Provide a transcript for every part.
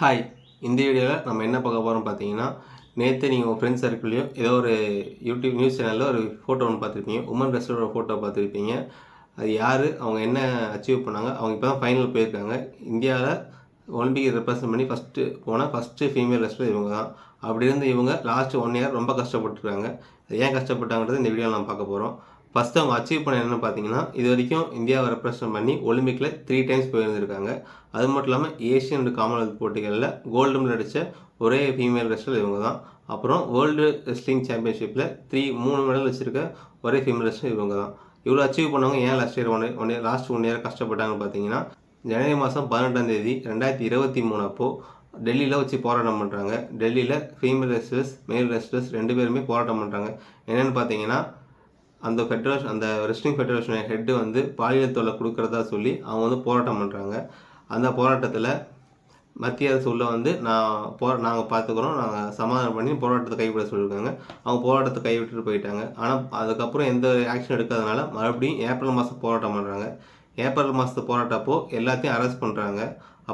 Hi, இந்த வீடியோவில் நம்ம என்ன பார்க்க போகிறோம் பார்த்தீங்கன்னா, நேற்று நீங்கள் உங்கள் ஃப்ரெண்ட்ஸ் சர்க்கிள்லையோ ஏதோ ஒரு யூடியூப் நியூஸ் சேனலில் ஒரு ஃபோட்டோ ஒன்று பார்த்துருப்பீங்க. உமன் ரெஸ்லரோட ஃபோட்டோ பார்த்துருப்பீங்க. அது யார், அவங்க என்ன அச்சீவ் பண்ணாங்க, அவங்க இப்போ தான் ஃபைனல் போயிருக்காங்க. இந்தியாவில் ஒலிம்பிக் ரெப்ரசன்ட் பண்ணி ஃபஸ்ட்டு ஃபீமேல் ரெஸ்லர் இவங்க தான். அப்படி இருந்து இவங்க லாஸ்ட் 1 இயர் ரொம்ப கஷ்டப்பட்டுருக்காங்க. ஏன் கஷ்டப்பட்டாங்கிறது இந்த வீடியோவில் நம்ம பார்க்க போகிறோம். ஃபஸ்ட்டு அவங்க அச்சீவ் பண்ண என்னென்னு பார்த்தீங்கன்னா, இது வரைக்கும் இந்தியாவை ரெப்ரசன்ட் பண்ணி ஒலிம்பிக்கில் 3 டைம்ஸ் போயிருந்திருக்காங்க. அது மட்டும் இல்லாமல் ஏஷியன் அண்ட் காமன்வெல்த் போட்டிகளில் கோல்டு மெடல் அடித்த ஒரே ஃபீமேல் ரெஸ்லர் இவங்க தான். அப்புறம் வேர்ல்டு ரெஸ்லிங் சாம்பியன்ஷிப்பில் 3 மெடல் வச்சுருக்க ஒரே ஃபீமேல் ரெஸ்லர் இவங்க தான். இவ்வளோ அச்சீவ் பண்ணவங்க ஏன் லாஸ்ட் ஒன் இயர் கஷ்டப்பட்டாங்கன்னு பார்த்தீங்கன்னா, ஜனவரி மாதம் 18ஆம் தேதி 2023 அப்போது டெல்லியில் வச்சு போராட்டம் பண்ணுறாங்க. டெல்லியில் ஃபீமேல் ரெஸ்லர்ஸ், மேல் ரெஸ்லர்ஸ் 2 பேருமே போராட்டம் பண்ணுறாங்க. என்னென்னு பார்த்தீங்கன்னா, அந்த ரெஸ்லிங் ஃபெடரேஷன் ஹெட்டு வந்து பாலியல் தொல்லை கொடுக்குறதா சொல்லி அவங்க போராட்டம் பண்ணுறாங்க. அந்த போராட்டத்தில் மத்திய அரசு உள்ள நாங்கள் பார்த்துக்குறோம், நாங்கள் சமாதானம் பண்ணி போராட்டத்தை கைவிட சொல்லியிருக்காங்க. அவங்க போராட்டத்தை கைவிட்டுட்டு போயிட்டாங்க. ஆனால் அதுக்கப்புறம் எந்த ஆக்ஷன் எடுக்காதனால மறுபடியும் ஏப்ரல் மாதம் போராட்டம் பண்ணுறாங்க. ஏப்ரல் மாதத்து போராட்டப்போ எல்லாத்தையும் அரெஸ்ட் பண்ணுறாங்க.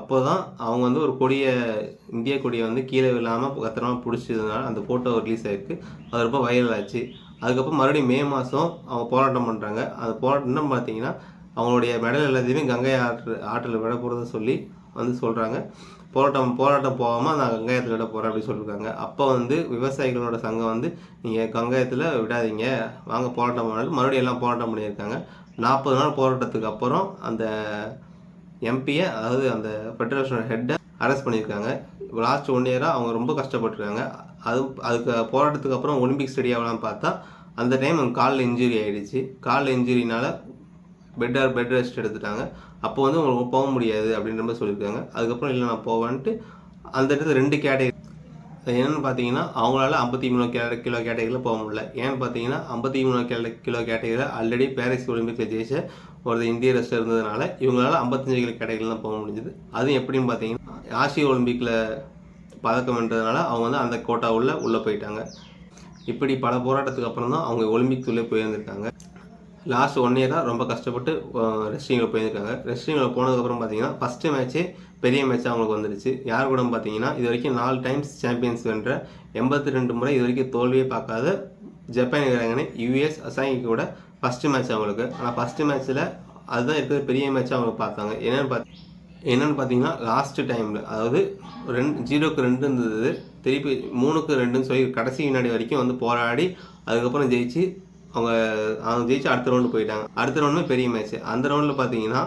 அப்போ தான் அவங்க ஒரு இந்திய கொடியை கீழே இல்லாமல் கத்திரமாக பிடிச்சதுனால அந்த ஃபோட்டோ ரிலீஸ் ஆகிருக்கு. அது ரொம்ப வைரல் ஆச்சு. அதுக்கப்புறம் மறுபடியும் மே மாதம் அவங்க போராட்டம் பண்ணுறாங்க. அந்த போராட்டம் பார்த்தீங்கன்னா, அவங்களுடைய மெடல் எல்லாத்தையுமே கங்கை ஆற்றில் விட போகிறத சொல்லி சொல்கிறாங்க. போராட்டம் போகாமல் நான் கங்காயத்தில் விட போகிறேன் அப்படின்னு சொல்லியிருக்காங்க. அப்போ விவசாயிகளோட சங்கம் நீங்கள் கங்காயத்தில் விடாதீங்க, வாங்க போராட்டம் பண்ணாலும் மறுபடியும் எல்லாம் போராட்டம் பண்ணியிருக்காங்க. 40 நாள் போராட்டத்துக்கு அப்புறம் அந்த எம்பியை, அதாவது அந்த ஃபெடரேஷனோட ஹெட்டை அரெஸ்ட் பண்ணியிருக்காங்க. லாஸ்ட் 1 இயராக அவங்க ரொம்ப கஷ்டப்பட்டுருக்காங்க. அதுக்கு போராட்டத்துக்கு அப்புறம் ஒலிம்பிக்ஸ் ரெடி ஆகலாம்னு பார்த்தா அந்த டைம் அவங்க காலில் இன்ஜுரி ஆகிடுச்சு. காலில் இன்ஜுரினால் பெட் ரெஸ்ட் எடுத்துட்டாங்க. அப்போ உங்களுக்கு போக முடியாது அப்படின்ற மாதிரி சொல்லியிருக்காங்க. அதுக்கப்புறம் இல்லை நான் போவேன்ட்டு அந்த இடத்துல 2 கேட்டகரி என்னென்னு பார்த்தீங்கன்னா, அவங்களால 53 கிலோ கேட்டகரியில் போக முடியல. ஏன்னு பார்த்தீங்கன்னா, 53 கிலோ கேட்டகரியில் ஆல்ரெடி பாரிஸ் ஒலிம்பிக்கில் ஜெயிச்ச ஒரு இந்திய ரெஸ்லர் இருந்ததுனால இவங்களால 55 கிலோ கேட்டகரியில் தான் போக முடிஞ்சுது. அதுவும் எப்படின்னு பார்த்தீங்கன்னா, ஆசிய ஒலிம்பிக்கில் பதக்கம் வென்றதுனால அவங்க அந்த கோட்டா உள்ளே போயிட்டாங்க. இப்படி பல போராட்டத்துக்கு அப்புறம் தான் அவங்க ஒலிம்பிக்ஸ் உள்ளே போயிருந்திருக்காங்க. லாஸ்ட் 1 இயராக ரொம்ப கஷ்டப்பட்டு ரெஸ்லிங்கில் போயிருக்காங்க. ரெஸ்லிங்கில் போனதுக்கப்புறம் பார்த்தீங்கன்னா, ஃபஸ்ட்டு மேட்ச்சே பெரிய மேட்ச் அவங்களுக்கு வந்துடுச்சு. யார் கூட பார்த்தீங்கன்னா, இது வரைக்கும் 4 டைம்ஸ் சாம்பியன்ஸ் வென்ற 82 முறை இது வரைக்கும் தோல்வியே பார்க்காத ஜப்பான் வீராங்கனை யுஎஸ் அசாங்கி கூட ஃபஸ்ட்டு மேட்ச் அவங்களுக்கு. ஆனால் ஃபஸ்ட்டு மேட்ச்சில் அதுதான் இருக்கிற பெரிய மேட்ச்சாக அவங்க பார்த்தாங்க. என்னென்னு பார்த்தீங்கன்னா, லாஸ்ட்டு டைமில், அதாவது 0-2 இருந்தது, திருப்பி 3-2ன்னு சொல்லி கடைசி வினாடி வரைக்கும் போராடி அதுக்கப்புறம் ஜெயிச்சு அவங்க ஜெயிச்சு அடுத்த ரவுண்டு போயிட்டாங்க. அடுத்த ரவுண்டுமே பெரிய மேட்ச்சு. அந்த ரவுண்டில் பார்த்தீங்கன்னா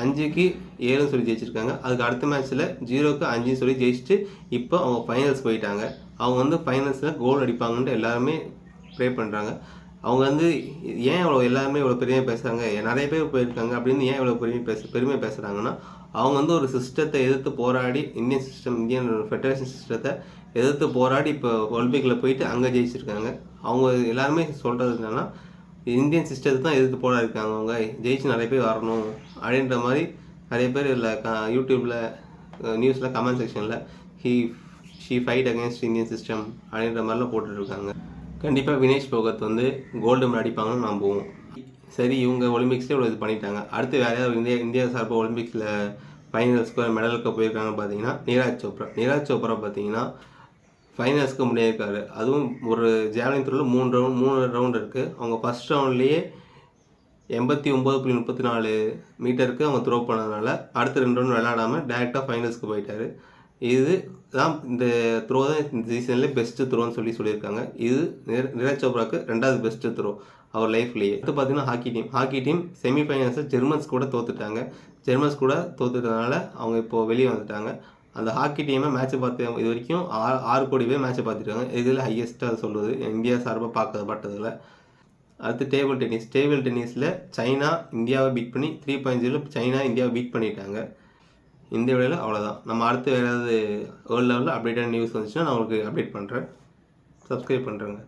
5-7 சொல்லி ஜெயிச்சிருக்காங்க. அதுக்கு அடுத்த மேட்ச்சில் 0-5 சொல்லி ஜெயிச்சுட்டு இப்போ அவங்க ஃபைனல்ஸ் போயிட்டாங்க. அவங்க ஃபைனல்ஸில் கோல் அடிப்பாங்கன்ட்டு எல்லாருமே ப்ரே பண்ணுறாங்க. அவங்க ஏன் எல்லாருமே இவ்வளோ பெருமையாக பேசுகிறாங்க, நிறைய பேர் போயிருக்காங்க அப்படின்னு ஏன் இவ்வளோ பெருமையாக பேசுகிறாங்கன்னா, அவங்க ஒரு சிஸ்டத்தை எதிர்த்து போராடி, இந்தியன் ஃபெடரேஷன் சிஸ்டத்தை எதிர்த்து போராடி இப்போ ஒலிம்பிக்கில் போயிட்டு அங்கே ஜெயிச்சிருக்காங்க. அவங்க எல்லாருமே சொல்கிறது என்னென்னா, இந்தியன் சிஸ்டத்தை தான் எதிர்த்து போராடிருக்காங்க. அவங்க ஜெயிச்சு நிறைய பேர் வரணும் அப்படின்ற மாதிரி நிறைய பேர் இல்லை யூடியூப்பில் நியூஸில் கமெண்ட் செக்ஷனில் she fight against Indian system அப்படின்ற மாதிரிலாம் போட்டுட்ருக்காங்க. கண்டிப்பாக வினேஷ் போகத் கோல்டு மெடல் அடிப்பாங்கன்னு நம்புவோம். சரி, இவங்க ஒலிம்பிக்ஸ்லேயே இவ்வளோ இது பண்ணிட்டாங்க. அடுத்து வேறு ஏதாவது இந்தியா சார்பாக ஒலிம்பிக்ஸில் ஃபைனல்ஸ்க்கு மெடலுக்கு போயிருக்காங்கன்னு பார்த்தீங்கன்னா, நீராஜ் சோப்ரா பார்த்தீங்கன்னா ஃபைனல்ஸ்க்கு முன்னேறியிருக்காரு. அதுவும் ஒரு ஜாவலின் த்ரோவில் 3 ரவுண்ட் இருக்குது. அவங்க ஃபஸ்ட் ரவுண்ட்லேயே 89.34 மீட்டருக்கு அவங்க த்ரோ பண்ணதுனால அடுத்த 2 ரவுண்ட் விளையாடாமல் டேரெக்டாக ஃபைனல்ஸ்க்கு போயிட்டார். இது தான் இந்த த்ரோ தான் இந்த சீசன்லேயே பெஸ்ட்டு த்ரோன்னு சொல்லியிருக்காங்க. இது நீரஜ் சோப்ராவுக்கு 2வது பெஸ்ட்டு த்ரோ அவர் லைஃப்லேயே. அடுத்து பார்த்தீங்கன்னா ஹாக்கி டீம் செமிஃபைனல்ஸில் ஜெர்மன்ஸ் கூட தோத்துட்டதுனால அவங்க இப்போது வெளியே வந்துட்டாங்க. அந்த ஹாக்கி டீமை மேட்ச் பார்த்து இது வரைக்கும் 6 கோடி பேர் மேட்ச்சை பார்த்துருக்காங்க. இதில் ஹையஸ்ட்டாக அது சொல்லுவது இந்தியா சார்பாக பார்க்கப்பட்டதில். அடுத்து டேபிள் டென்னிஸில் சைனா இந்தியாவை பீட் பண்ணி 3.0 சைனா இந்தியாவை பீட் பண்ணிட்டாங்க. இந்த வேளையில் அவ்வளோதான். நம்ம அடுத்து வேறு ஏதாவது வேர்ல்டு லெவலில் அப்டேட்டான நியூஸ் வந்துச்சுன்னா நான் உங்களுக்கு அப்டேட் பண்ணுறேன். சப்ஸ்கிரைப் பண்ணுறேங்க.